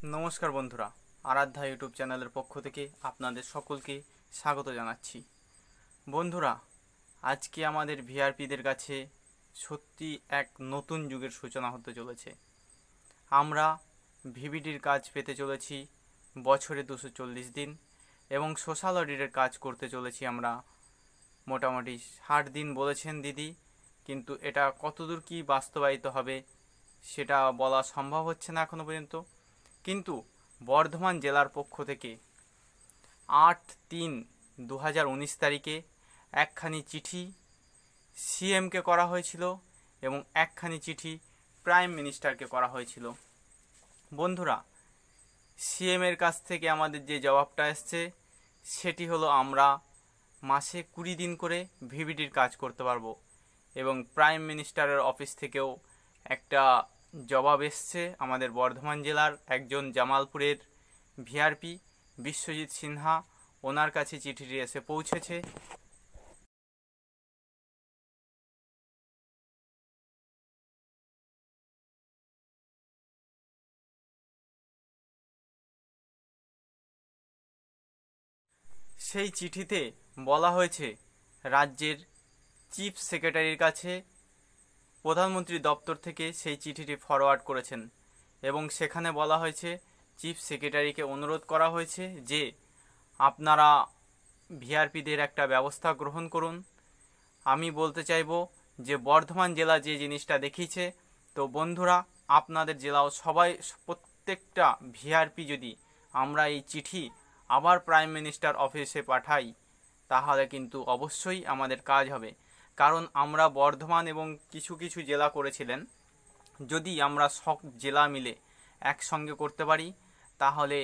নমস্কার বন্ধুরা, আরাধ্যা ইউটিউব চ্যানেলের পক্ষ থেকে আপনাদের সকলকে স্বাগত জানাচ্ছি। বন্ধুরা, আজকে আমাদের ভিআরপিদের কাছে সত্যি এক নতুন যুগের সূচনা হতে চলেছে। আমরা ভিভিডির কাজ পেতে চলেছি বছরে 240 দিন এবং সোশ্যাল অডিটের কাজ করতে চলেছি আমরা মোটামুটি 60 দিন বলেছেন দিদি, কিন্তু এটা কতদূর কি বাস্তবায়িত হবে সেটা বলা সম্ভব হচ্ছে না এখনো পর্যন্ত। কিন্তু বর্ধমান জেলার পক্ষ থেকে 8/3/2019 তারিখে একখানি চিঠি সিএমকে করা হয়েছিল এবং একখানি চিঠি প্রাইম মিনিস্টারকে করা হয়েছিল। বন্ধুরা, সিএমের কাছ থেকে আমাদের যে জবাবটা এসছে সেটি হলো আমরা মাসে 20 দিন করে ভিভিডির কাজ করতে পারবো, এবং প্রাইম মিনিস্টারের অফিস থেকেও একটা জবাব এসছে আমাদের বর্ধমান জেলার একজন জামালপুরের ভিআরপি বিশ্বজিৎ সিনহা, ওনার কাছে চিঠিটি এসে পৌঁছেছে। সেই চিঠিতে বলা হয়েছে রাজ্যের চিফ সেক্রেটারির কাছে প্রধানমন্ত্রী দপ্তর থেকে সেই চিঠিটি ফরওয়ার্ড করেছেন, এবং সেখানে বলা হয়েছে চিফ সেক্রেটারিকে অনুরোধ করা হয়েছে যে আপনারা ভিআরপিদের একটা ব্যবস্থা গ্রহণ করুন। আমি বলতে চাইব যে বর্ধমান জেলা যে জিনিসটা দেখিয়েছে, তো বন্ধুরা আপনাদের জেলাও সবাই প্রত্যেকটা ভিআরপি যদি আমরা এই চিঠি আবার প্রাইম মিনিস্টার অফিসে পাঠাই তাহলে কিন্তু অবশ্যই আমাদের কাজ হবে। কারণ আমরা বর্ধমান এবং কিছু কিছু জেলা করেছিলেন, যদি আমরা সব জেলা মিলে একসঙ্গে করতে পারি তাহলে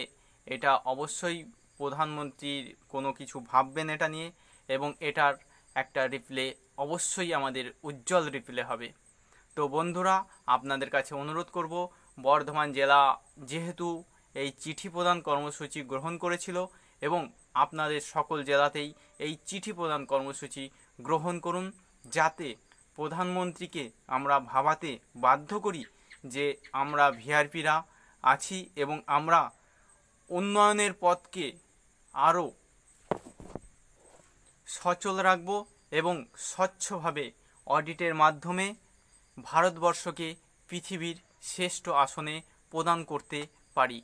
এটা অবশ্যই প্রধানমন্ত্রীর কোনো কিছু ভাববেন এটা নিয়ে, এবং এটার একটা রিপ্লে অবশ্যই আমাদের উজ্জ্বল রিপ্লে হবে। তো বন্ধুরা, আপনাদের কাছে অনুরোধ করব, বর্ধমান জেলা যেহেতু এই চিঠি প্রদান কর্মসূচি গ্রহণ করেছিল এবং আপনাদের সকল জেলাতেই এই চিঠি প্রদান কর্মসূচি গ্রহণ করুন, যাতে প্রধানমন্ত্রীকে আমরা ভাবাতে বাধ্য করি যে আমরা ভিআরপিরা আছি এবং আমরা উন্নয়নের পথকে আরও সচল রাখব এবং স্বচ্ছভাবে অডিটের মাধ্যমে ভারতবর্ষকে পৃথিবীর শ্রেষ্ঠ আসনে প্রদান করতে পারি।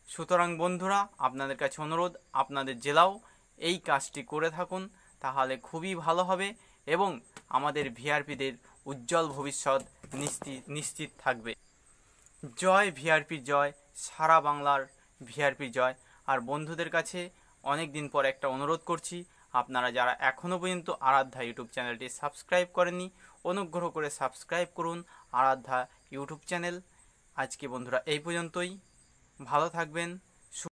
সুতরাং বন্ধুরা, আপনাদের কাছে অনুরোধ, আপনাদের জেলাও এই কাজটি করে থাকুন, তাহলে খুবই ভালো হবে এবং আমাদের ভিআরপিদের উজ্জ্বল ভবিষ্যৎ নিশ্চিত থাকবে। জয় ভিআরপির জয়, সারা বাংলার ভিআরপির জয়। আর বন্ধুদের কাছে অনেক দিন পর একটা অনুরোধ করছি, আপনারা যারা এখনও পর্যন্ত আরাধ্যা ইউটিউব চ্যানেলটি সাবস্ক্রাইব করেননি, অনুগ্রহ করে সাবস্ক্রাইব করুন আরাধ্যা ইউটিউব চ্যানেল। আজকে বন্ধুরা এই পর্যন্তই, ভালো থাকবেন।